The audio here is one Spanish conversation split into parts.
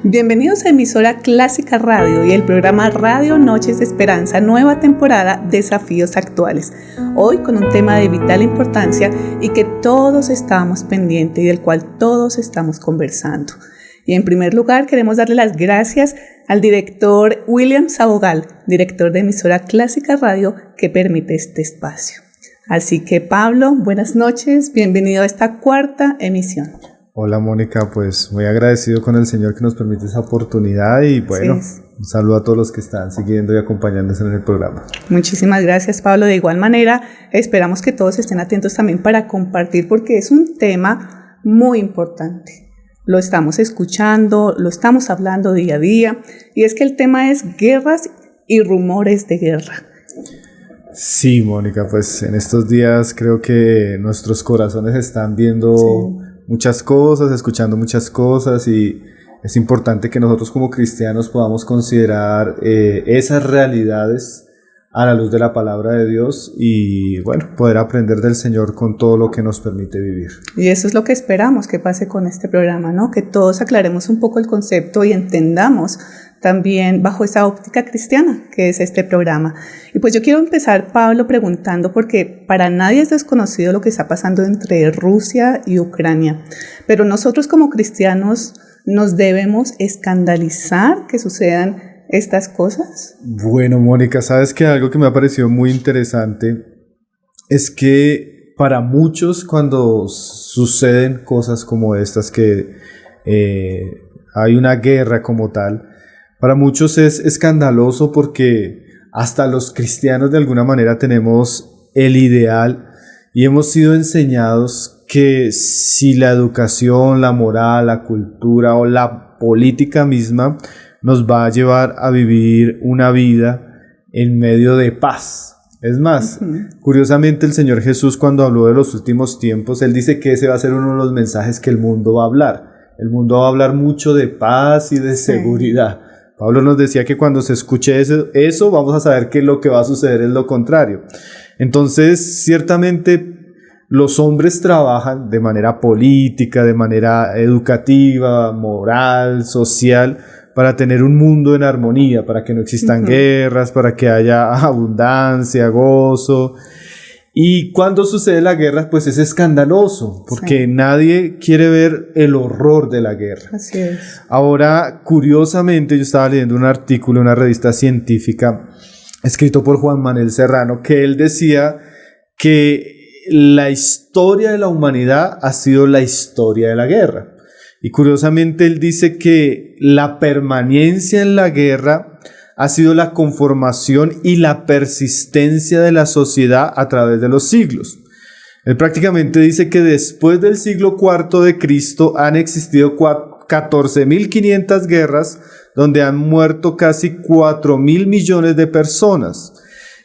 Bienvenidos a Emisora Clásica Radio y el programa Radio Noches de Esperanza, nueva temporada Desafíos Actuales. Hoy con un tema de vital importancia y que todos estamos pendientes y del cual todos estamos conversando. Y en primer lugar queremos darle las gracias al director William Sabogal, director de Emisora Clásica Radio, que permite este espacio. Así que Pablo, buenas noches, bienvenido a esta cuarta emisión. Hola Mónica, pues muy agradecido con el Señor que nos permite esa oportunidad y bueno, un saludo a todos los que están siguiendo y acompañándonos en el programa. Muchísimas gracias Pablo, de igual manera esperamos que todos estén atentos también para compartir porque es un tema muy importante. Lo estamos escuchando, lo estamos hablando día a día y es que el tema es guerras y rumores de guerra. Sí Mónica, pues en estos días creo que nuestros corazones están viendo muchas cosas, escuchando muchas cosas y es importante que nosotros como cristianos podamos considerar esas realidades a la luz de la palabra de Dios y bueno, poder aprender del Señor con todo lo que nos permite vivir. Y eso es lo que esperamos que pase con este programa, ¿no? Que todos aclaremos un poco el concepto y entendamos también bajo esa óptica cristiana que es este programa. Y pues yo quiero empezar, Pablo, preguntando, porque para nadie es desconocido lo que está pasando entre Rusia y Ucrania, pero nosotros como cristianos nos debemos escandalizar que sucedan estas cosas. Bueno, Mónica, sabes que algo que me ha parecido muy interesante es que para muchos cuando suceden cosas como estas, que hay una guerra como tal, para muchos es escandaloso porque hasta los cristianos de alguna manera tenemos el ideal y hemos sido enseñados que si la educación, la moral, la cultura o la política misma nos va a llevar a vivir una vida en medio de paz. Es más, curiosamente el Señor Jesús cuando habló de los últimos tiempos, Él dice que ese va a ser uno de los mensajes que el mundo va a hablar. El mundo va a hablar mucho de paz y de seguridad. Pablo nos decía que cuando se escuche eso vamos a saber que lo que va a suceder es lo contrario. Entonces, ciertamente los hombres trabajan de manera política, de manera educativa, moral, social, para tener un mundo en armonía, para que no existan guerras, para que haya abundancia, gozo. Y cuando sucede la guerra, pues es escandaloso, porque nadie quiere ver el horror de la guerra. Así es. Ahora, curiosamente, yo estaba leyendo un artículo en una revista científica escrito por Juan Manuel Serrano, que él decía que la historia de la humanidad ha sido la historia de la guerra. Y curiosamente él dice que la permanencia en la guerra ha sido la conformación y la persistencia de la sociedad a través de los siglos. Él prácticamente dice que después del siglo IV de Cristo han existido 14.500 guerras donde han muerto casi 4.000 millones de personas.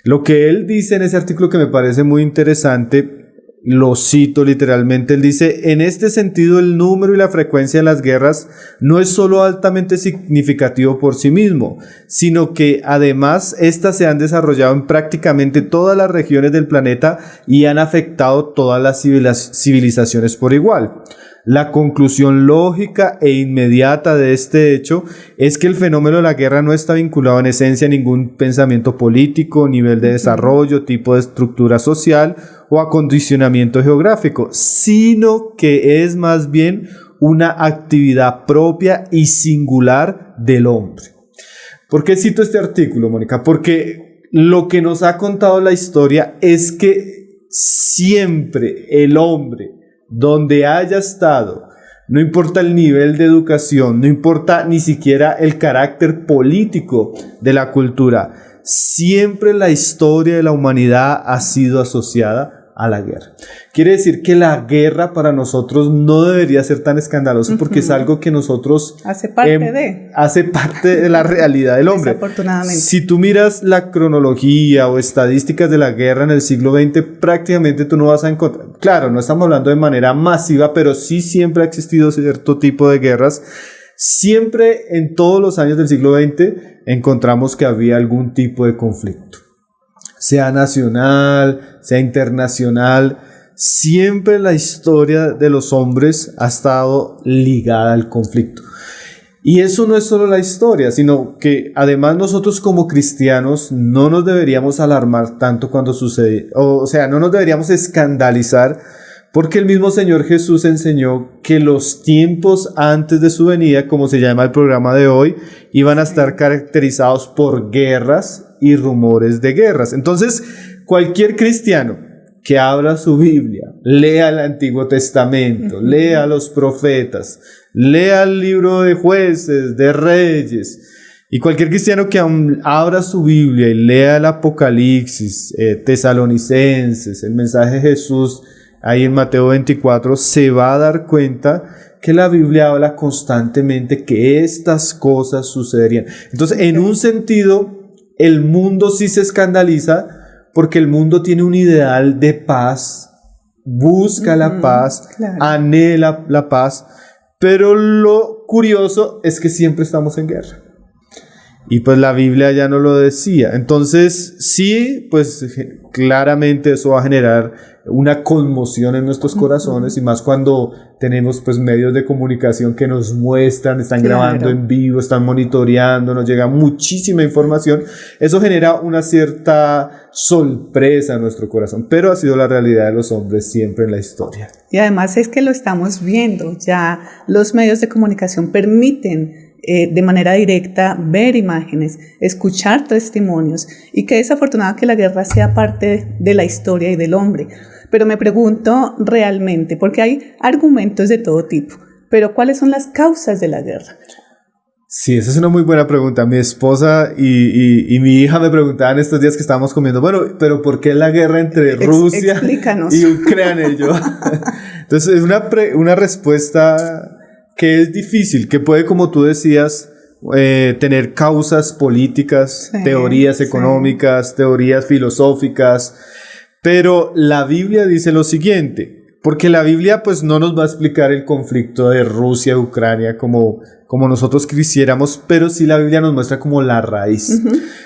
Lo que él dice en ese artículo que me parece muy interesante, lo cito literalmente, él dice: en este sentido el número y la frecuencia de las guerras no es solo altamente significativo por sí mismo, sino que además estas se han desarrollado en prácticamente todas las regiones del planeta y han afectado todas las civilizaciones por igual. La conclusión lógica e inmediata de este hecho es que el fenómeno de la guerra no está vinculado en esencia a ningún pensamiento político, nivel de desarrollo, tipo de estructura social o acondicionamiento geográfico, sino que es más bien una actividad propia y singular del hombre. ¿Por qué cito este artículo, Mónica? Porque lo que nos ha contado la historia es que siempre el hombre, donde haya estado, no importa el nivel de educación, no importa ni siquiera el carácter político de la cultura, siempre la historia de la humanidad ha sido asociada a la guerra. Quiere decir que la guerra para nosotros no debería ser tan escandaloso porque es algo que nosotros hace parte de la realidad del hombre. Desafortunadamente. Si tú miras la cronología o estadísticas de la guerra en el siglo XX, prácticamente tú no vas a encontrar, claro, no estamos hablando de manera masiva, pero sí siempre ha existido cierto tipo de guerras. Siempre en todos los años del siglo XX encontramos que había algún tipo de conflicto, sea nacional, sea internacional. Siempre la historia de los hombres ha estado ligada al conflicto. Y eso no es solo la historia, sino que además nosotros como cristianos no nos deberíamos alarmar tanto cuando sucede, o sea, no nos deberíamos escandalizar, porque el mismo Señor Jesús enseñó que los tiempos antes de su venida, como se llama el programa de hoy, iban a estar caracterizados por guerras y rumores de guerras. Entonces, cualquier cristiano que abra su Biblia, lea el Antiguo Testamento, lea los profetas, lea el libro de Jueces, de Reyes, y cualquier cristiano que abra su Biblia y lea el Apocalipsis, Tesalonicenses, el mensaje de Jesús ahí en Mateo 24, se va a dar cuenta que la Biblia habla constantemente que estas cosas sucederían. Entonces, en un sentido, el mundo sí se escandaliza, porque el mundo tiene un ideal de paz, busca la paz, claro, anhela la paz, pero lo curioso es que siempre estamos en guerra. Y pues la Biblia ya no lo decía. Entonces sí, pues claramente eso va a generar una conmoción en nuestros corazones, y más cuando tenemos pues medios de comunicación que nos muestran, están grabando en vivo, están monitoreando, nos llega muchísima información. Eso genera una cierta sorpresa en nuestro corazón, pero ha sido la realidad de los hombres siempre en la historia. Y además es que lo estamos viendo, ya los medios de comunicación permiten de manera directa ver imágenes, escuchar testimonios, y que es afortunado que la guerra sea parte de la historia y del hombre. Pero me pregunto realmente, porque hay argumentos de todo tipo, pero ¿cuáles son las causas de la guerra? Sí, esa es una muy buena pregunta. Mi esposa y mi hija me preguntaban estos días que estábamos comiendo, bueno, pero ¿por qué la guerra entre Rusia y Ucrania? Y yo, entonces es una respuesta que es difícil, que puede, como tú decías, tener causas políticas, teorías económicas, teorías filosóficas, pero la Biblia dice lo siguiente, porque la Biblia pues no nos va a explicar el conflicto de Rusia y Ucrania como nosotros quisiéramos, pero sí la Biblia nos muestra como la raíz.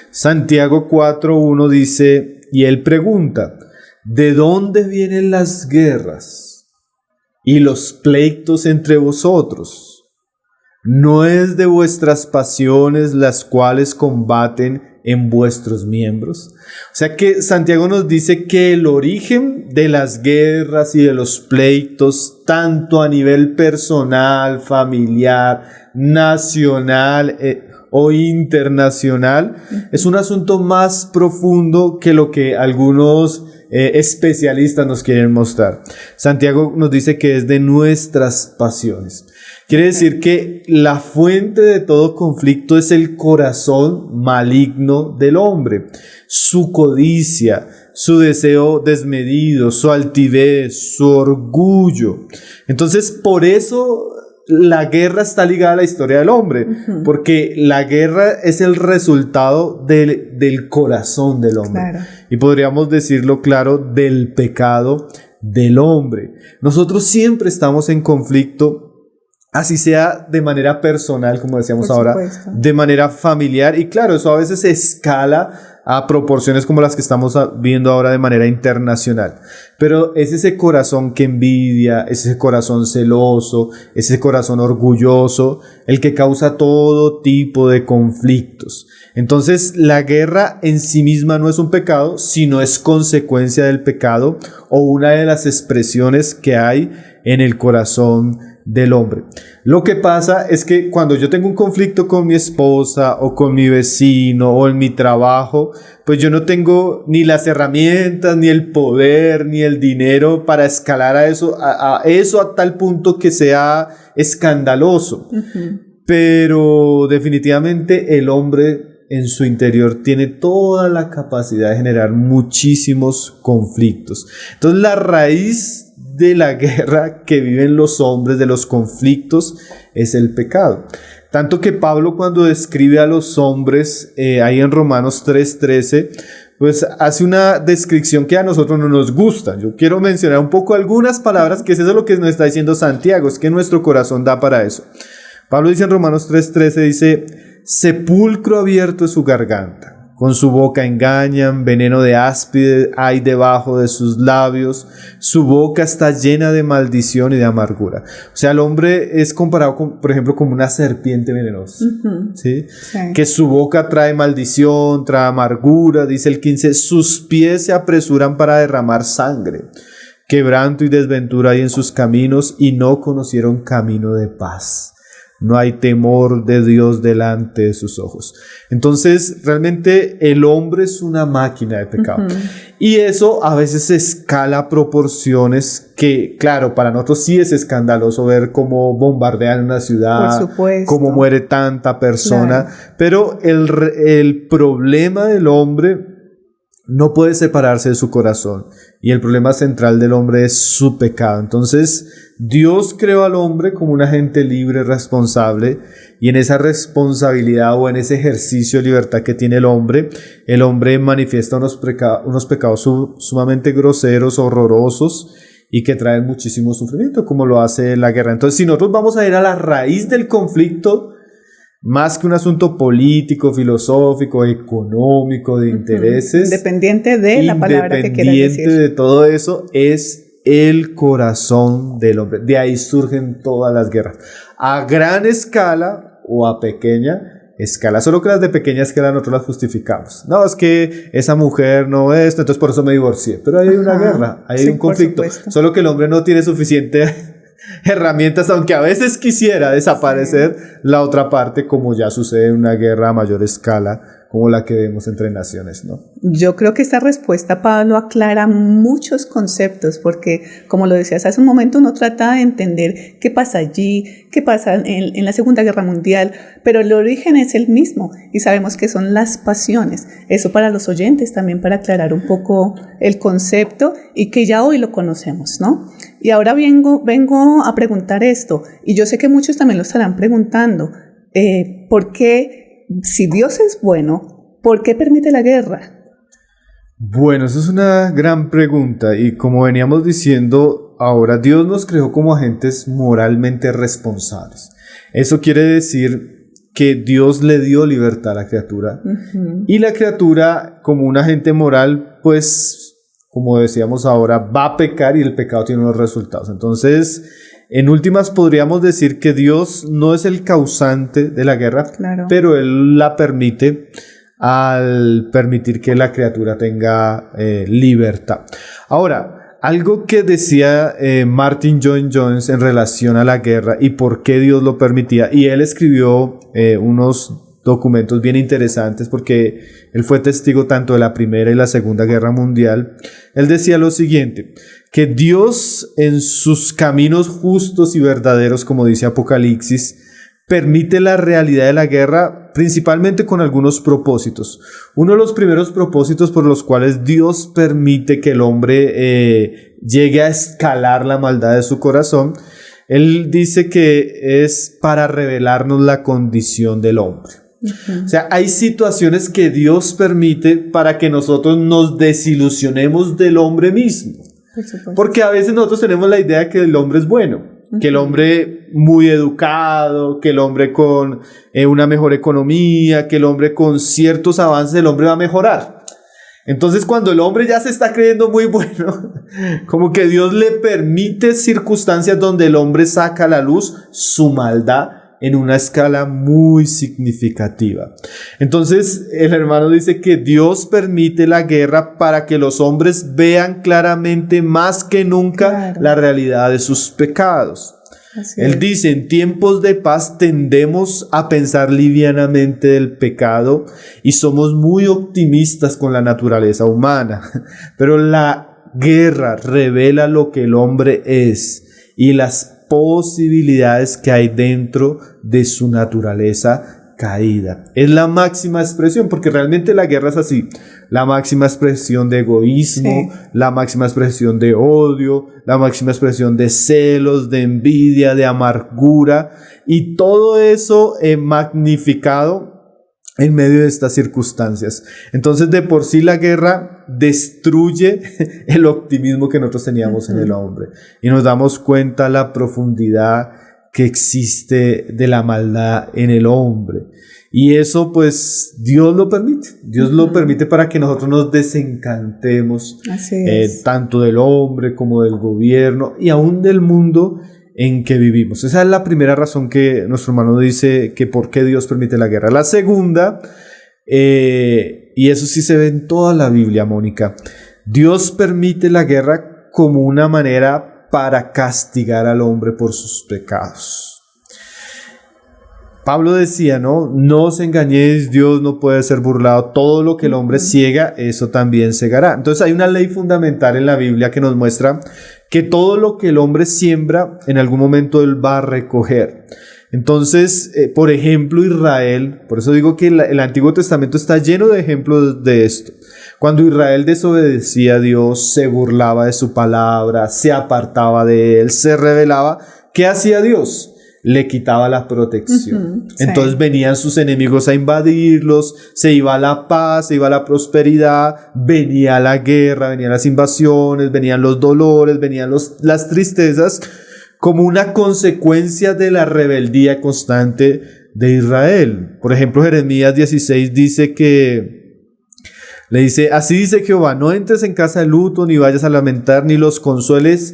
Santiago 4:1 dice, y él pregunta, ¿de dónde vienen las guerras y los pleitos entre vosotros? ¿No es de vuestras pasiones las cuales combaten en vuestros miembros? O sea que Santiago nos dice que el origen de las guerras y de los pleitos, tanto a nivel personal, familiar, nacional o internacional, es un asunto más profundo que lo que algunos especialistas nos quieren mostrar. Santiago nos dice que es de nuestras pasiones. Quiere decir que la fuente de todo conflicto es el corazón maligno del hombre, su codicia, su deseo desmedido, su altivez, su orgullo. Entonces, por eso la guerra está ligada a la historia del hombre, porque la guerra es el resultado del corazón del hombre. Claro. Y podríamos decirlo claro, del pecado del hombre. Nosotros siempre estamos en conflicto, así sea de manera personal, como decíamos ahora, de manera familiar, y claro, eso a veces escala a proporciones como las que estamos viendo ahora de manera internacional, pero es ese corazón que envidia, es ese corazón celoso, ese corazón orgulloso, el que causa todo tipo de conflictos. Entonces la guerra en sí misma no es un pecado, sino es consecuencia del pecado o una de las expresiones que hay en el corazón del hombre. Lo que pasa es que cuando yo tengo un conflicto con mi esposa o con mi vecino o en mi trabajo, pues yo no tengo ni las herramientas, ni el poder, ni el dinero para escalar a eso a tal punto que sea escandaloso. Pero definitivamente el hombre en su interior tiene toda la capacidad de generar muchísimos conflictos. Entonces la raíz de la guerra que viven los hombres, de los conflictos, es el pecado. Tanto que Pablo, cuando describe a los hombres ahí en Romanos 3:13, pues hace una descripción que a nosotros no nos gusta. Yo quiero mencionar un poco algunas palabras, que es eso lo que nos está diciendo Santiago, es que nuestro corazón da para eso. Pablo dice en Romanos 3:13, dice, sepulcro abierto es su garganta, con su boca engañan, veneno de áspide hay debajo de sus labios, su boca está llena de maldición y de amargura. O sea, el hombre es comparado, por ejemplo, como una serpiente venenosa, ¿sí? Sí. Que su boca trae maldición, trae amargura, dice el 15, sus pies se apresuran para derramar sangre. Quebranto y desventura hay en sus caminos y no conocieron camino de paz. No hay temor de Dios delante de sus ojos. Entonces, realmente el hombre es una máquina de pecado. Y eso a veces escala a proporciones que, claro, para nosotros sí es escandaloso ver cómo bombardean una ciudad, cómo muere tanta persona. Claro. Pero el problema del hombre no puede separarse de su corazón. Y el problema central del hombre es su pecado. Entonces, Dios creó al hombre como un agente libre, responsable, y en esa responsabilidad o en ese ejercicio de libertad que tiene el hombre manifiesta unos pecados sumamente groseros, horrorosos, y que traen muchísimo sufrimiento, como lo hace la guerra. Entonces, si nosotros vamos a ir a la raíz del conflicto, más que un asunto político, filosófico, económico, de intereses, independiente de la palabra que quieras decir, independiente de todo eso, es el corazón del hombre. De ahí surgen todas las guerras, a gran escala o a pequeña escala, solo que las de pequeña escala nosotros las justificamos. No, es que esa mujer no es, entonces por eso me divorcié. Pero ahí hay una guerra, hay un conflicto, solo que el hombre no tiene suficiente herramientas, aunque a veces quisiera desaparecer la otra parte, como ya sucede en una guerra a mayor escala como la que vemos entre naciones, ¿no? Yo creo que esta respuesta, Pablo, aclara muchos conceptos, porque como lo decías hace un momento, uno trata de entender qué pasa allí, qué pasa en la Segunda Guerra Mundial, pero el origen es el mismo y sabemos que son las pasiones. Eso para los oyentes también, para aclarar un poco el concepto y que ya hoy lo conocemos, ¿no? Y ahora vengo a preguntar esto, y yo sé que muchos también lo estarán preguntando, ¿por qué? Si Dios es bueno, ¿por qué permite la guerra? Bueno, eso es una gran pregunta, y como veníamos diciendo ahora, Dios nos creó como agentes moralmente responsables. Eso quiere decir que Dios le dio libertad a la criatura, y la criatura, como un agente moral, pues, como decíamos ahora, va a pecar, y el pecado tiene unos resultados. Entonces, en últimas podríamos decir que Dios no es el causante de la guerra, claro, pero Él la permite al permitir que la criatura tenga libertad. Ahora, algo que decía Martin Lloyd-Jones en relación a la guerra y por qué Dios lo permitía, y él escribió unos documentos bien interesantes porque él fue testigo tanto de la Primera y la Segunda Guerra Mundial. Él decía lo siguiente, que Dios en sus caminos justos y verdaderos, como dice Apocalipsis, permite la realidad de la guerra principalmente con algunos propósitos. Uno de los primeros propósitos por los cuales Dios permite que el hombre llegue a escalar la maldad de su corazón, él dice que es para revelarnos la condición del hombre. O sea, hay situaciones que Dios permite para que nosotros nos desilusionemos del hombre mismo. Porque a veces nosotros tenemos la idea que el hombre es bueno, que el hombre muy educado, que el hombre con una mejor economía, que el hombre con ciertos avances, el hombre va a mejorar. Entonces, cuando el hombre ya se está creyendo muy bueno, como que Dios le permite circunstancias donde el hombre saca a la luz su maldad en una escala muy significativa. Entonces, el hermano dice que Dios permite la guerra para que los hombres vean claramente más que nunca la realidad de sus pecados. Él dice, en tiempos de paz tendemos a pensar livianamente del pecado y somos muy optimistas con la naturaleza humana, pero la guerra revela lo que el hombre es y las posibilidades que hay dentro de su naturaleza caída. Es la máxima expresión, porque realmente la guerra es así, la máxima expresión de egoísmo, la máxima expresión de odio, la máxima expresión de celos, de envidia, de amargura, y todo eso magnificado en medio de estas circunstancias. Entonces, de por sí la guerra destruye el optimismo que nosotros teníamos en el hombre, y nos damos cuenta la profundidad que existe de la maldad en el hombre. Y eso pues Dios lo permite. Dios lo permite para que nosotros nos desencantemos tanto del hombre como del gobierno y aún del mundo en que vivimos. Esa es la primera razón que nuestro hermano dice que por qué Dios permite la guerra. La segunda, y eso sí se ve en toda la Biblia, Mónica, Dios permite la guerra como una manera para castigar al hombre por sus pecados. Pablo decía, no os engañéis, Dios no puede ser burlado, todo lo que el hombre ciega, eso también segará. Entonces hay una ley fundamental en la Biblia que nos muestra que todo lo que el hombre siembra, en algún momento él va a recoger. Entonces, por ejemplo, Israel, por eso digo que el Antiguo Testamento está lleno de ejemplos de esto. Cuando Israel desobedecía a Dios, se burlaba de su palabra, se apartaba de él, se rebelaba, ¿qué hacía Dios? Le quitaba la protección. Entonces venían sus enemigos a invadirlos, se iba la paz, se iba la prosperidad, venía la guerra, venían las invasiones, venían los dolores, venían las tristezas, como una consecuencia de la rebeldía constante de Israel. Por ejemplo, Jeremías 16 dice le dice, así dice Jehová, no entres en casa de luto, ni vayas a lamentar, ni los consueles,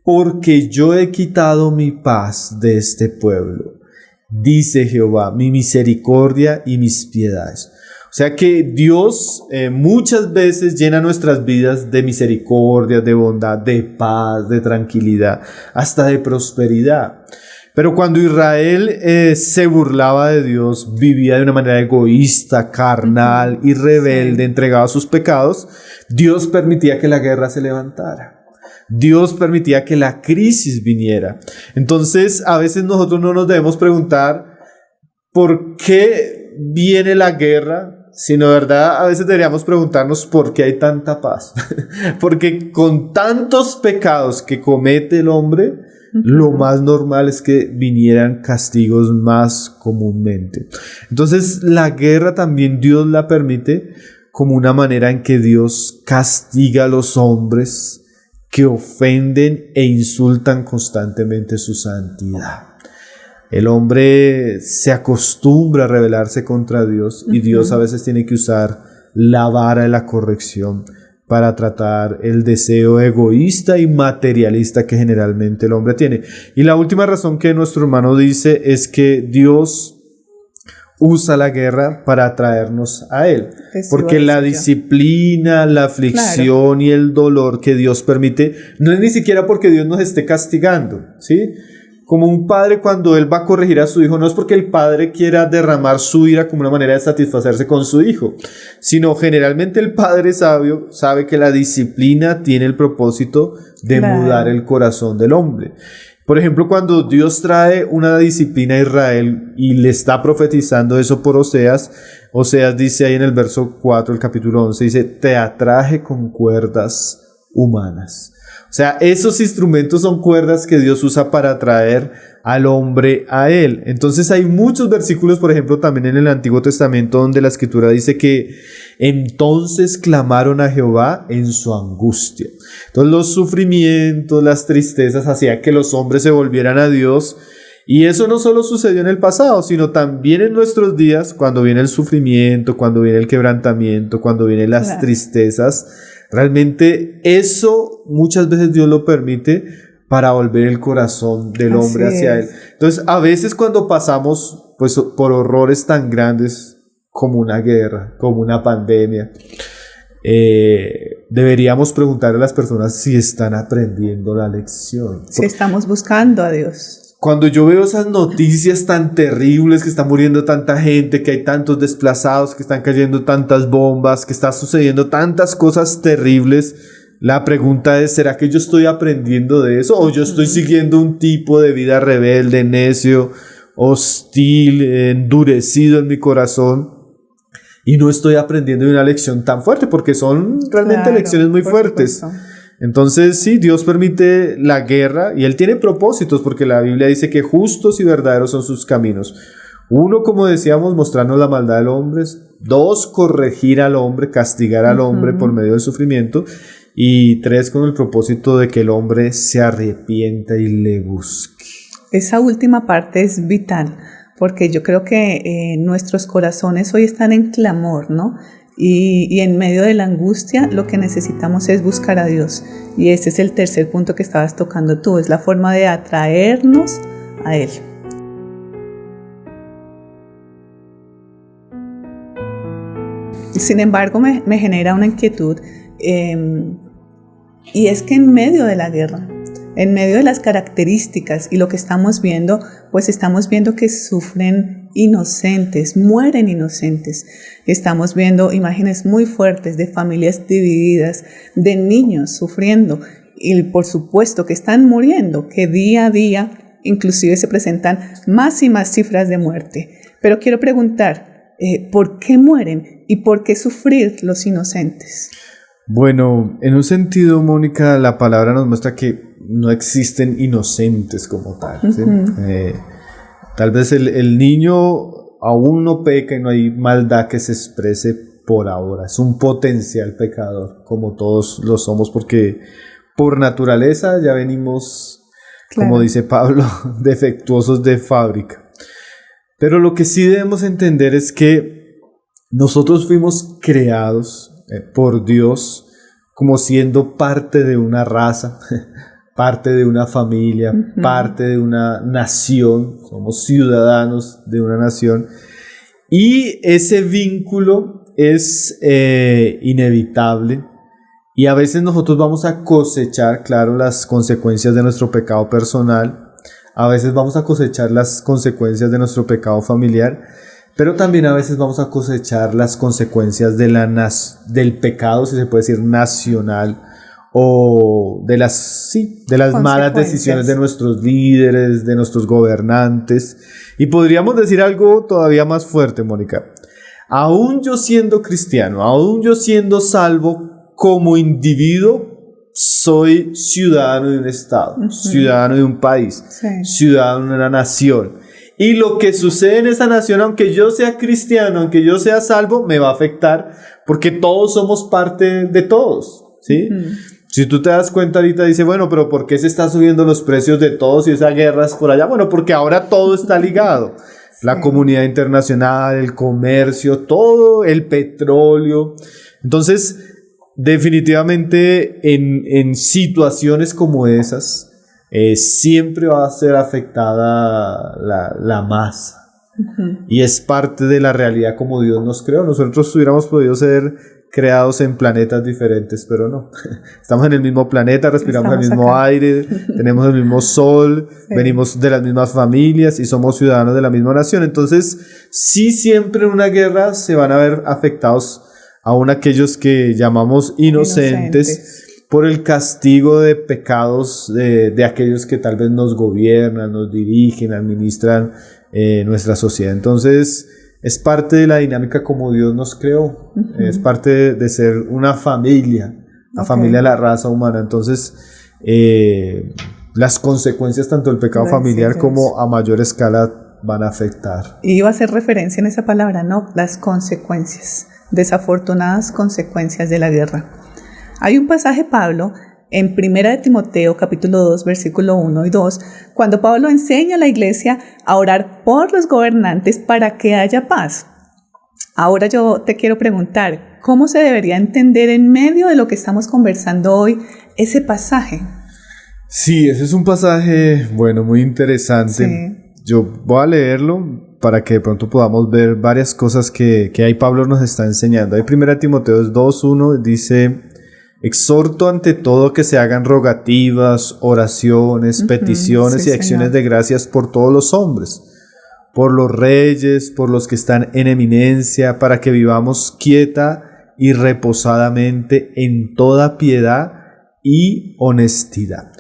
porque yo he quitado mi paz de este pueblo, dice Jehová, mi misericordia y mis piedades. O sea que Dios muchas veces llena nuestras vidas de misericordia, de bondad, de paz, de tranquilidad, hasta de prosperidad. Pero cuando Israel se burlaba de Dios, vivía de una manera egoísta, carnal y rebelde, entregado a sus pecados, Dios permitía que la guerra se levantara. Dios permitía que la crisis viniera. Entonces, a veces nosotros no nos debemos preguntar ¿por qué viene la guerra? Sino, ¿verdad? A veces deberíamos preguntarnos ¿por qué hay tanta paz? Porque con tantos pecados que comete el hombre, lo más normal es que vinieran castigos más comúnmente. Entonces, la guerra también Dios la permite como una manera en que Dios castiga a los hombres que ofenden e insultan constantemente su santidad. El hombre se acostumbra a rebelarse contra Dios y Dios a veces tiene que usar la vara de la corrección para tratar el deseo egoísta y materialista que generalmente el hombre tiene. Y la última razón que nuestro hermano dice es que Dios usa la guerra para atraernos a Él, porque la disciplina, la aflicción y el dolor que Dios permite no es ni siquiera porque Dios nos esté castigando, ¿sí? Como un padre cuando él va a corregir a su hijo, no es porque el padre quiera derramar su ira como una manera de satisfacerse con su hijo, sino generalmente el padre sabio sabe que la disciplina tiene el propósito de mudar el corazón del hombre. Por ejemplo, cuando Dios trae una disciplina a Israel y le está profetizando eso por Oseas, Oseas dice ahí en el verso 4 del capítulo 11, dice, te atraje con cuerdas humanas. O sea, esos instrumentos son cuerdas que Dios usa para atraer al hombre a Él. Entonces hay muchos versículos, por ejemplo, también en el Antiguo Testamento, donde la Escritura dice que entonces clamaron a Jehová en su angustia. Entonces los sufrimientos, las tristezas hacían que los hombres se volvieran a Dios. Y eso no solo sucedió en el pasado, sino también en nuestros días, cuando viene el sufrimiento, cuando viene el quebrantamiento, cuando vienen las tristezas. Realmente eso muchas veces Dios lo permite para volver el corazón del hombre hacia Él. Entonces, a veces cuando pasamos pues, por horrores tan grandes como una guerra, como una pandemia, deberíamos preguntar a las personas si están aprendiendo la lección. Si estamos buscando a Dios. Cuando yo veo esas noticias tan terribles, que está muriendo tanta gente, que hay tantos desplazados, que están cayendo tantas bombas, que está sucediendo tantas cosas terribles, la pregunta es, ¿será que yo estoy aprendiendo de eso? ¿O yo estoy siguiendo un tipo de vida rebelde, necio, hostil, endurecido en mi corazón? Y no estoy aprendiendo de una lección tan fuerte, porque son realmente lecciones muy fuertes. Entonces sí, Dios permite la guerra y Él tiene propósitos, porque la Biblia dice que justos y verdaderos son sus caminos. Uno, como decíamos, mostrarnos la maldad del hombre. Dos, corregir al hombre, castigar al hombre por medio del sufrimiento. Y tres, con el propósito de que el hombre se arrepienta y le busque. Esa última parte es vital, porque yo creo que nuestros corazones hoy están en clamor, ¿no? Y en medio de la angustia lo que necesitamos es buscar a Dios. Y ese es el tercer punto que estabas tocando tú, es la forma de atraernos a Él. Sin embargo, me genera una inquietud, y es que en medio de la guerra, en medio de las características y lo que estamos viendo, pues estamos viendo que sufren inocentes, mueren inocentes. Estamos viendo imágenes muy fuertes de familias divididas, de niños sufriendo y por supuesto que están muriendo, que día a día inclusive se presentan más y más cifras de muerte. Pero quiero preguntar, ¿por qué mueren y por qué sufrir los inocentes? Bueno, en un sentido, Mónica, la palabra nos muestra que no existen inocentes como tal, ¿sí? Tal vez el niño aún no peca y no hay maldad que se exprese por ahora. Es un potencial pecador, como todos lo somos, porque por naturaleza ya venimos, claro, como dice Pablo, defectuosos de fábrica. Pero lo que sí debemos entender es que nosotros fuimos creados por Dios como siendo parte de una raza, parte de una familia, parte de una nación. Somos ciudadanos de una nación y ese vínculo es inevitable y a veces nosotros vamos a cosechar, claro, las consecuencias de nuestro pecado personal, a veces vamos a cosechar las consecuencias de nuestro pecado familiar, pero también a veces vamos a cosechar las consecuencias del pecado, si se puede decir, nacional, o de las malas decisiones de nuestros líderes, de nuestros gobernantes. Y podríamos decir algo todavía más fuerte, Mónica. Aún yo siendo cristiano, aún yo siendo salvo, como individuo, soy ciudadano de un estado, ciudadano de un país, ciudadano de una nación. Y lo que sucede en esa nación, aunque yo sea cristiano, aunque yo sea salvo, me va a afectar porque todos somos parte de todos, ¿sí? Si tú te das cuenta ahorita, dice, bueno, pero ¿por qué se están subiendo los precios de todos y esa guerra es por allá? Bueno, porque ahora todo está ligado. La comunidad internacional, el comercio, todo, el petróleo. Entonces, definitivamente en situaciones como esas, siempre va a ser afectada la masa. Y es parte de la realidad como Dios nos creó. Nosotros hubiéramos podido ser creados en planetas diferentes, pero no. Estamos en el mismo planeta, respiramos el mismo aire, tenemos el mismo sol, venimos de las mismas familias y somos ciudadanos de la misma nación. Entonces, sí, siempre en una guerra se van a ver afectados aún aquellos que llamamos inocentes. Por el castigo de pecados de aquellos que tal vez nos gobiernan, nos dirigen, administran nuestra sociedad. Entonces, es parte de la dinámica como Dios nos creó. Es parte de ser una familia, la familia de la raza humana. Entonces, las consecuencias tanto del pecado familiar como a mayor escala van a afectar. Y iba a hacer referencia en esa palabra, ¿no? Las consecuencias, desafortunadas consecuencias de la guerra. Hay un pasaje, Pablo, en 1 de Timoteo, capítulo 2, versículo 1 y 2, cuando Pablo enseña a la iglesia a orar por los gobernantes para que haya paz. Ahora yo te quiero preguntar, ¿cómo se debería entender en medio de lo que estamos conversando hoy ese pasaje? Sí, ese es un pasaje, bueno, muy interesante. Sí. Yo voy a leerlo para que de pronto podamos ver varias cosas que ahí Pablo nos está enseñando. Ahí 1 Timoteo 2, 1 dice: exhorto ante todo que se hagan rogativas, oraciones, peticiones y acciones de gracias por todos los hombres, por los reyes, por los que están en eminencia, para que vivamos quieta y reposadamente en toda piedad y honestidad.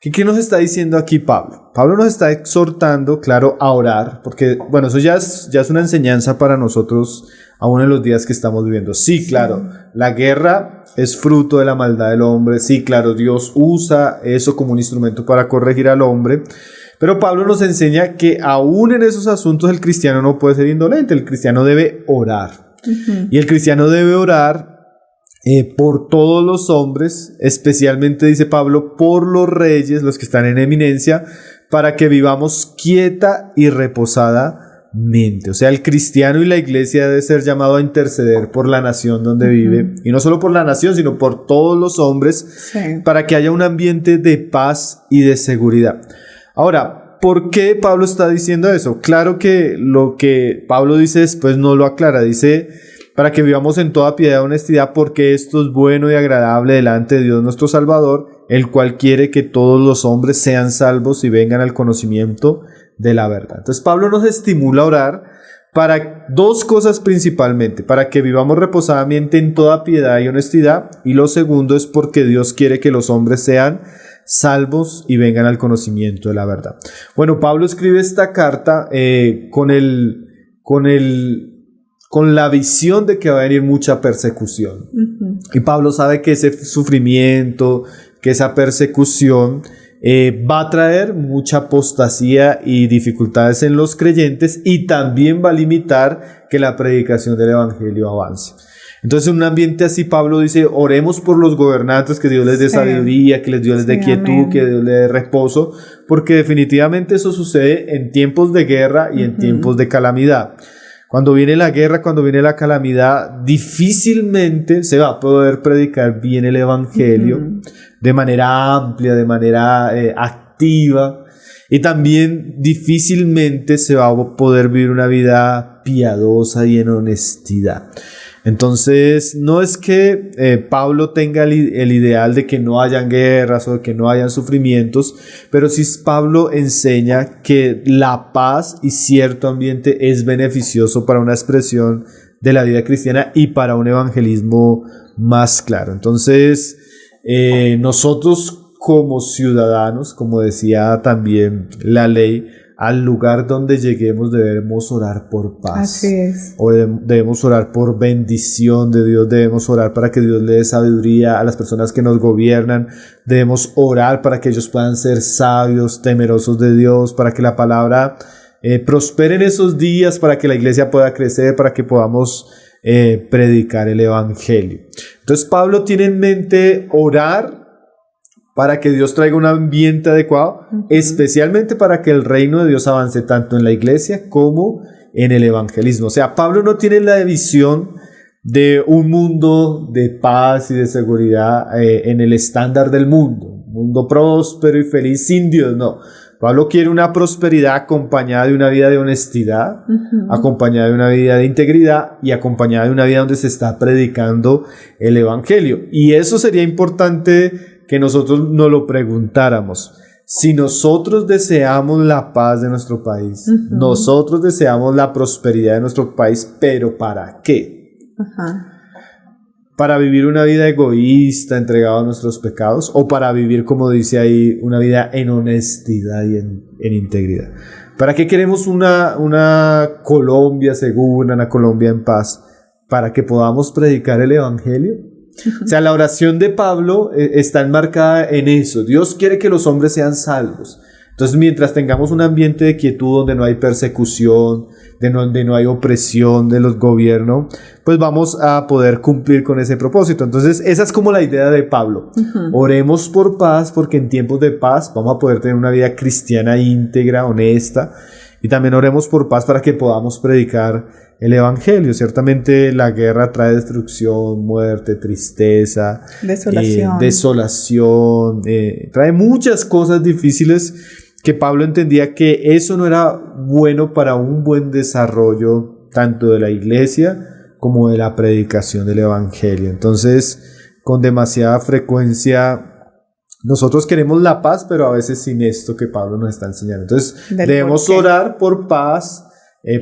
¿Qué nos está diciendo aquí Pablo? Pablo nos está exhortando, claro, a orar, porque, bueno, eso ya es una enseñanza para nosotros aún en los días que estamos viviendo. Sí, claro, la guerra es fruto de la maldad del hombre. Sí, claro, Dios usa eso como un instrumento para corregir al hombre. Pero Pablo nos enseña que aún en esos asuntos el cristiano no puede ser indolente. El cristiano debe orar. Y el cristiano debe orar por todos los hombres, especialmente, dice Pablo, por los reyes, los que están en eminencia, para que vivamos quieta y reposadamente. O sea, el cristiano y la iglesia debe ser llamado a interceder por la nación donde vive, y no solo por la nación, sino por todos los hombres, para que haya un ambiente de paz y de seguridad. Ahora, ¿por qué Pablo está diciendo eso? Claro que lo que Pablo dice después no lo aclara, dice para que vivamos en toda piedad y honestidad, porque esto es bueno y agradable delante de Dios nuestro Salvador, el cual quiere que todos los hombres sean salvos y vengan al conocimiento de la verdad. Entonces Pablo nos estimula a orar para dos cosas principalmente: para que vivamos reposadamente en toda piedad y honestidad, y lo segundo es porque Dios quiere que los hombres sean salvos y vengan al conocimiento de la verdad. Bueno, Pablo escribe esta carta con la visión de que va a venir mucha persecución. Y Pablo sabe que ese sufrimiento, que esa persecución va a traer mucha apostasía y dificultades en los creyentes, y también va a limitar que la predicación del evangelio avance. Entonces, en un ambiente así, Pablo dice: oremos por los gobernantes, que Dios les dé sabiduría, que Dios les dé quietud, amén, que Dios les dé reposo, porque definitivamente eso sucede en tiempos de guerra y en tiempos de calamidad. Cuando viene la guerra, cuando viene la calamidad, difícilmente se va a poder predicar bien el evangelio de manera amplia, de manera activa, y también difícilmente se va a poder vivir una vida piadosa y en honestidad. Entonces, no es que Pablo tenga el ideal de que no hayan guerras o de que no hayan sufrimientos, pero sí Pablo enseña que la paz y cierto ambiente es beneficioso para una expresión de la vida cristiana y para un evangelismo más claro. Entonces, nosotros como ciudadanos, como decía también la ley, al lugar donde lleguemos debemos orar por paz. Así es. O debemos orar por bendición de Dios, debemos orar para que Dios le dé sabiduría a las personas que nos gobiernan, debemos orar para que ellos puedan ser sabios, temerosos de Dios, para que la palabra prospere en esos días, para que la iglesia pueda crecer, para que podamos predicar el evangelio. Entonces Pablo tiene en mente orar para que Dios traiga un ambiente adecuado, especialmente para que el reino de Dios avance tanto en la iglesia como en el evangelismo. O sea, Pablo no tiene la visión de un mundo de paz y de seguridad en el estándar del mundo, un mundo próspero y feliz sin Dios, no. Pablo quiere una prosperidad acompañada de una vida de honestidad, acompañada de una vida de integridad y acompañada de una vida donde se está predicando el evangelio. Y eso sería importante que nosotros nos lo preguntáramos. Si nosotros deseamos la paz de nuestro país, nosotros deseamos la prosperidad de nuestro país, ¿pero para qué? ¿Para vivir una vida egoísta, entregada a nuestros pecados? ¿O para vivir, como dice ahí, una vida en honestidad y en integridad? ¿Para qué queremos una Colombia segura, una Colombia en paz? ¿Para que podamos predicar el evangelio? O sea, la oración de Pablo está enmarcada en eso. Dios quiere que los hombres sean salvos. Entonces, mientras tengamos un ambiente de quietud donde no hay persecución, donde no hay opresión de los gobiernos, pues vamos a poder cumplir con ese propósito. Entonces, esa es como la idea de Pablo. Oremos por paz, porque en tiempos de paz vamos a poder tener una vida cristiana íntegra, honesta. Y también oremos por paz para que podamos predicar el evangelio. Ciertamente la guerra trae destrucción, muerte, tristeza, desolación, trae muchas cosas difíciles que Pablo entendía que eso no era bueno para un buen desarrollo tanto de la iglesia como de la predicación del evangelio. Entonces, con demasiada frecuencia nosotros queremos la paz, pero a veces sin esto que Pablo nos está enseñando. Entonces, debemos orar por paz,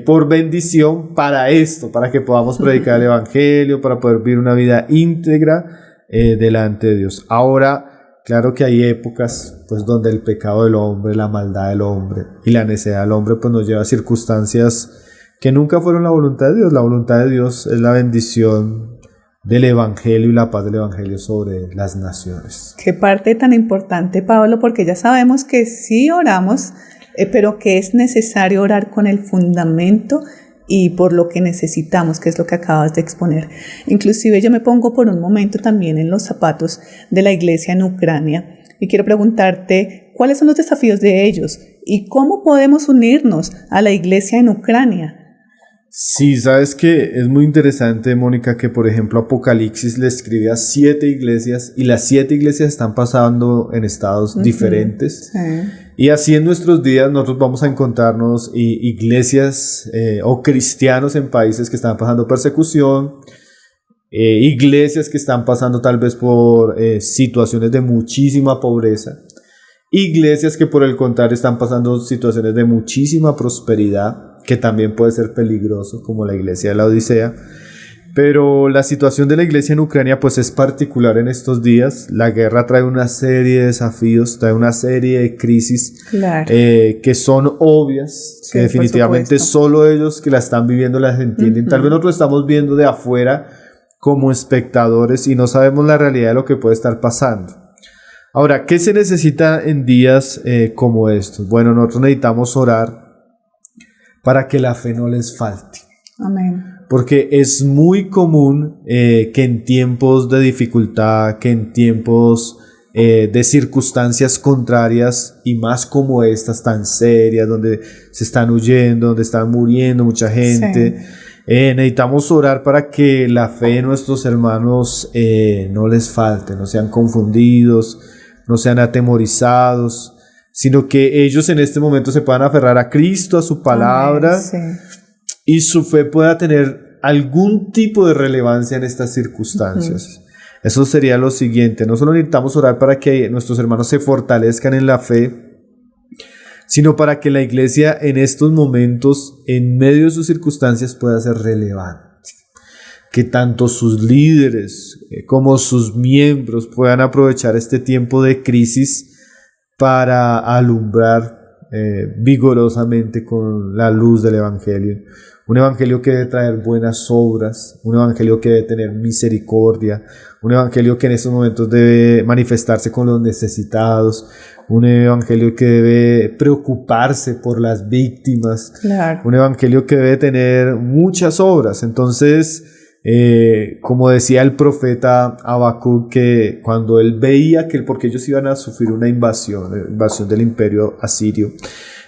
por bendición para esto, para que podamos predicar el evangelio, para poder vivir una vida íntegra delante de Dios. Ahora, claro que hay épocas pues donde el pecado del hombre, la maldad del hombre y la necedad del hombre pues nos lleva a circunstancias que nunca fueron la voluntad de Dios. La voluntad de Dios es la bendición del evangelio y la paz del evangelio sobre las naciones. Qué parte tan importante, Pablo, porque ya sabemos que sí oramos, pero que es necesario orar con el fundamento y por lo que necesitamos, que es lo que acabas de exponer. Inclusive yo me pongo por un momento también en los zapatos de la iglesia en Ucrania y quiero preguntarte cuáles son los desafíos de ellos ¿Y cómo podemos unirnos a la iglesia en Ucrania? Sí, sabes que es muy interesante, Mónica, que por ejemplo Apocalipsis le escribe a 7 iglesias y las 7 iglesias están pasando en estados diferentes. Sí. Y así en nuestros días nosotros vamos a encontrarnos iglesias o cristianos en países que están pasando persecución, iglesias que están pasando tal vez por situaciones de muchísima pobreza, iglesias que por el contrario están pasando situaciones de muchísima prosperidad, que también puede ser peligroso, como la iglesia de la Odisea. Pero la situación de la iglesia en Ucrania pues es particular en estos días. La guerra trae una serie de desafíos, trae una serie de crisis, claro, que son obvias, sí, que definitivamente solo ellos que la están viviendo las entienden. Tal vez nosotros estamos viendo de afuera como espectadores y no sabemos la realidad de lo que puede estar pasando. Ahora, ¿qué se necesita en días como estos? Bueno, nosotros necesitamos orar para que la fe no les falte. Amén. Porque es muy común que en tiempos de dificultad, que en tiempos de circunstancias contrarias y más como estas tan serias, donde se están huyendo, donde están muriendo mucha gente, sí, necesitamos orar para que la fe de nuestros hermanos no les falte, no sean confundidos, no sean atemorizados, sino que ellos en este momento se puedan aferrar a Cristo, a su palabra, sí, y su fe pueda tener algún tipo de relevancia en estas circunstancias. Eso sería lo siguiente: no solo necesitamos orar para que nuestros hermanos se fortalezcan en la fe, sino para que la iglesia en estos momentos, en medio de sus circunstancias, pueda ser relevante. Que tanto sus líderes como sus miembros puedan aprovechar este tiempo de crisis para alumbrar vigorosamente con la luz del Evangelio. Un Evangelio que debe traer buenas obras, un Evangelio que debe tener misericordia, un Evangelio que en estos momentos debe manifestarse con los necesitados, un Evangelio que debe preocuparse por las víctimas, claro, un Evangelio que debe tener muchas obras. Entonces, como decía el profeta Habacuc, que cuando él veía porque ellos iban a sufrir una invasión del imperio asirio,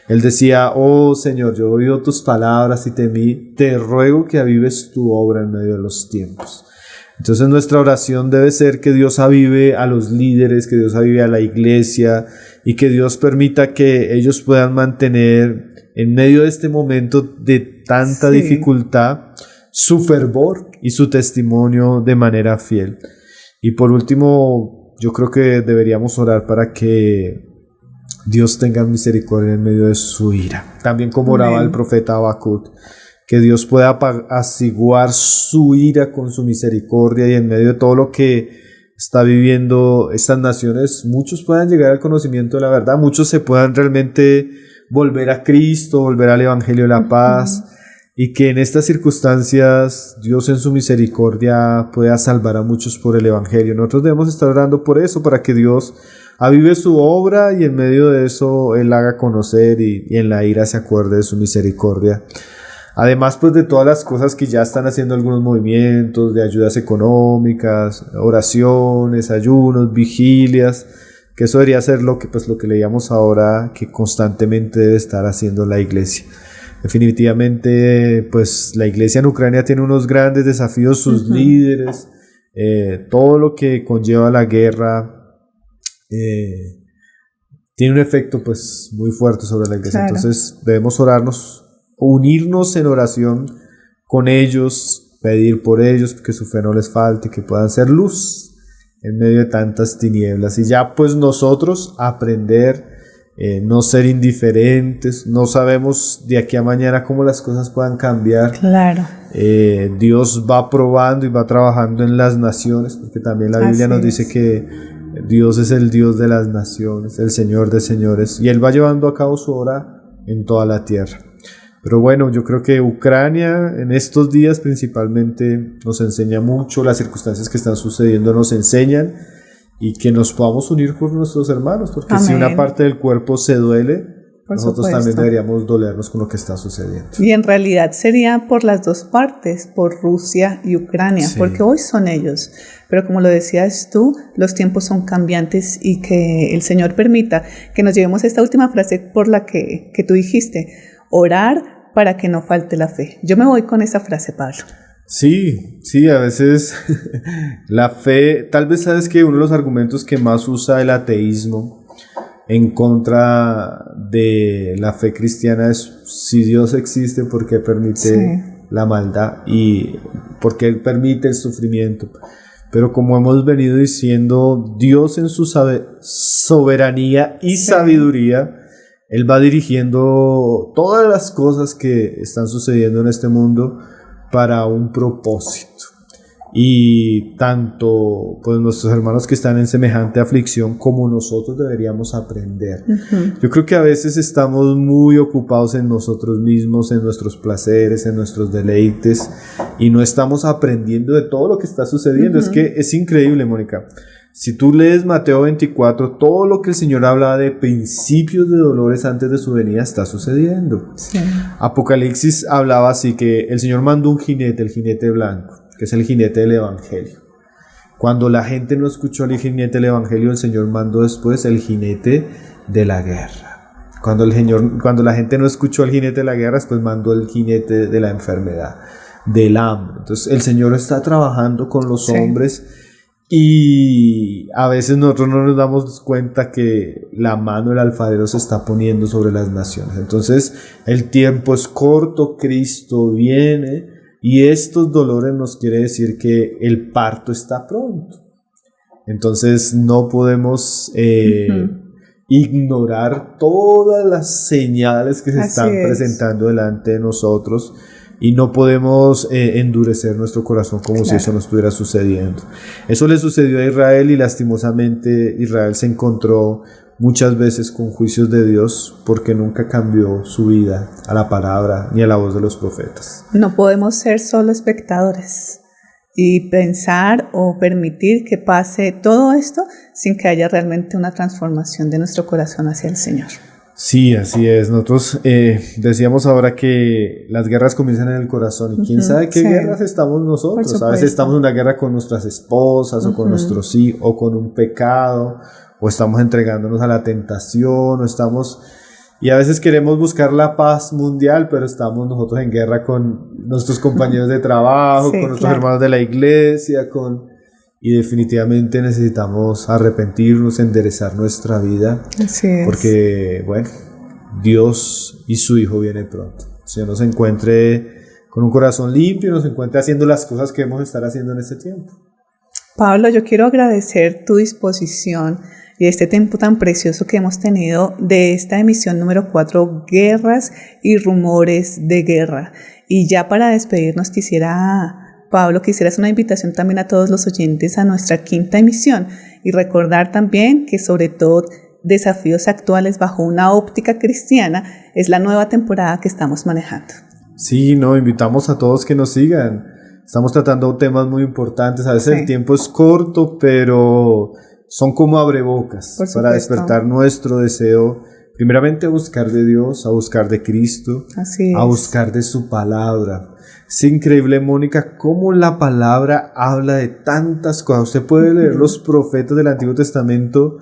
él decía: oh Señor, yo he oído tus palabras y temí, te ruego que avives tu obra en medio de los tiempos. Entonces nuestra oración debe ser que Dios avive a los líderes, que Dios avive a la iglesia y que Dios permita que ellos puedan mantener en medio de este momento de tanta dificultad su fervor y su testimonio de manera fiel. Y por último, yo creo que deberíamos orar para que Dios tenga misericordia en medio de su ira. También como oraba el profeta Habacuc, que Dios pueda apaciguar su ira con su misericordia, y en medio de todo lo que está viviendo estas naciones, muchos puedan llegar al conocimiento de la verdad, muchos se puedan realmente volver a Cristo, volver al Evangelio de la paz, y que en estas circunstancias Dios en su misericordia pueda salvar a muchos por el Evangelio. Nosotros debemos estar orando por eso, para que Dios avive su obra y en medio de eso Él haga conocer y en la ira se acuerde de su misericordia. Además, pues, de todas las cosas que ya están haciendo algunos movimientos de ayudas económicas, oraciones, ayunos, vigilias, que eso debería ser lo que leíamos ahora, que constantemente debe estar haciendo la iglesia. Definitivamente, pues la iglesia en Ucrania tiene unos grandes desafíos, sus líderes, todo lo que conlleva la guerra, tiene un efecto pues muy fuerte sobre la iglesia. Claro. Entonces debemos unirnos en oración con ellos, pedir por ellos que su fe no les falte, que puedan ser luz en medio de tantas tinieblas, y ya pues nosotros aprender, no ser indiferentes. No sabemos de aquí a mañana cómo las cosas puedan cambiar. Claro. Dios va probando y va trabajando en las naciones, porque también la Biblia nos dice que Dios es el Dios de las naciones, el Señor de señores, y Él va llevando a cabo su obra en toda la tierra. Pero bueno, yo creo que Ucrania en estos días principalmente nos enseña mucho, las circunstancias que están sucediendo nos enseñan, y que nos podamos unir con nuestros hermanos, porque si una parte del cuerpo se duele, nosotros también deberíamos dolernos con lo que está sucediendo. Y en realidad sería por las dos partes, por Rusia y Ucrania, sí, porque hoy son ellos. Pero como lo decías tú, los tiempos son cambiantes y que el Señor permita que nos llevemos a esta última frase por la que tú dijiste, orar para que no falte la fe. Yo me voy con esa frase, Pablo. Sí, a veces la fe, tal vez sabes que uno de los argumentos que más usa el ateísmo en contra de la fe cristiana es si Dios existe, ¿por qué permite la maldad y por qué permite el sufrimiento? Pero como hemos venido diciendo, Dios en su soberanía y sabiduría, Él va dirigiendo todas las cosas que están sucediendo en este mundo para un propósito. Y tanto pues nuestros hermanos que están en semejante aflicción como nosotros deberíamos aprender. Yo creo que a veces estamos muy ocupados en nosotros mismos, en nuestros placeres, en nuestros deleites y no estamos aprendiendo de todo lo que está sucediendo. Es que es increíble, Mónica. Si tú lees Mateo 24, todo lo que el Señor habla de principios de dolores antes de su venida está sucediendo. Sí. Apocalipsis hablaba así que el Señor mandó un jinete, el jinete blanco, que es el jinete del Evangelio. Cuando la gente no escuchó el jinete del Evangelio, el Señor mandó después el jinete de la guerra. Cuando la gente no escuchó el jinete de la guerra, después mandó el jinete de la enfermedad, del hambre. Entonces el Señor está trabajando con los hombres y a veces nosotros no nos damos cuenta que la mano del alfarero se está poniendo sobre las naciones. Entonces el tiempo es corto, Cristo viene. Y estos dolores nos quiere decir que el parto está pronto. Entonces no podemos ignorar todas las señales que se están presentando delante de nosotros y no podemos endurecer nuestro corazón como si eso no estuviera sucediendo. Eso le sucedió a Israel y lastimosamente Israel se encontró muchas veces con juicios de Dios porque nunca cambió su vida a la palabra ni a la voz de los profetas. No podemos ser solo espectadores y pensar o permitir que pase todo esto sin que haya realmente una transformación de nuestro corazón hacia el Señor. Sí, así es. Nosotros decíamos ahora que las guerras comienzan en el corazón y quién sabe qué guerras estamos nosotros. A veces estamos en una guerra con nuestras esposas o con nuestros hijos o con un pecado, o estamos entregándonos a la tentación, y a veces queremos buscar la paz mundial, pero estamos nosotros en guerra con nuestros compañeros de trabajo, con nuestros hermanos de la iglesia, y definitivamente necesitamos arrepentirnos, enderezar nuestra vida, porque bueno, Dios y su Hijo vienen pronto. El Señor nos encuentre con un corazón limpio y nos encuentre haciendo las cosas que debemos estar haciendo en este tiempo. Pablo, yo quiero agradecer tu disposición y este tiempo tan precioso que hemos tenido de esta emisión número 4, Guerras y Rumores de Guerra. Y ya para despedirnos Pablo, quisieras una invitación también a todos los oyentes a nuestra 5ª emisión y recordar también que sobre todo desafíos actuales bajo una óptica cristiana es la nueva temporada que estamos manejando. Sí, invitamos a todos que nos sigan. Estamos tratando temas muy importantes. A veces el tiempo es corto, pero son como abrebocas para despertar nuestro deseo, primeramente a buscar de Dios, a buscar de Cristo, a buscar de su palabra. Es increíble, Mónica, cómo la palabra habla de tantas cosas. Usted puede leer los profetas del Antiguo Testamento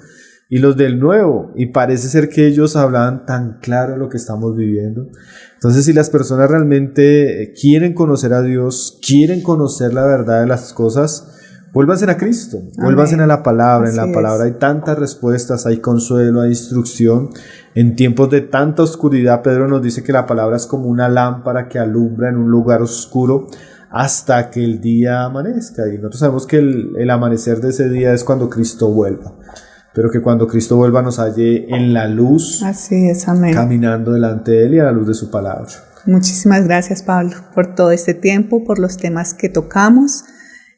y los del Nuevo, y parece ser que ellos hablaban tan claro de lo que estamos viviendo. Entonces, si las personas realmente quieren conocer a Dios, quieren conocer la verdad de las cosas, vuélvanse a Cristo, vuélvanse a la palabra. En la palabra hay tantas respuestas, hay consuelo, hay instrucción. En tiempos de tanta oscuridad, Pedro nos dice que la palabra es como una lámpara que alumbra en un lugar oscuro hasta que el día amanezca. Y nosotros sabemos que el amanecer de ese día es cuando Cristo vuelva. Pero que cuando Cristo vuelva nos halle en la luz, caminando delante de Él y a la luz de su palabra. Muchísimas gracias, Pablo, por todo este tiempo, por los temas que tocamos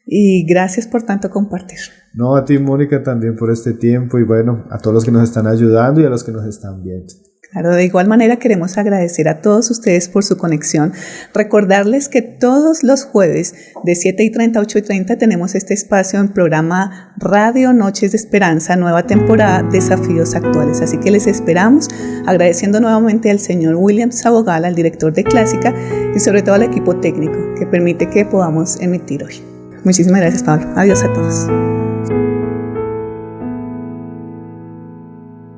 y gracias por tanto compartir. No, a ti, Mónica, también por este tiempo y bueno, a todos los que nos están ayudando y a los que nos están viendo. Claro, de igual manera queremos agradecer a todos ustedes por su conexión. Recordarles que todos los jueves de 7:30 a 8:30 tenemos este espacio en programa Radio Noches de Esperanza, nueva temporada, Desafíos Actuales. Así que les esperamos, agradeciendo nuevamente al señor William Sabogal, al director de Clásica, y sobre todo al equipo técnico que permite que podamos emitir hoy. Muchísimas gracias, Pablo. Adiós a todos.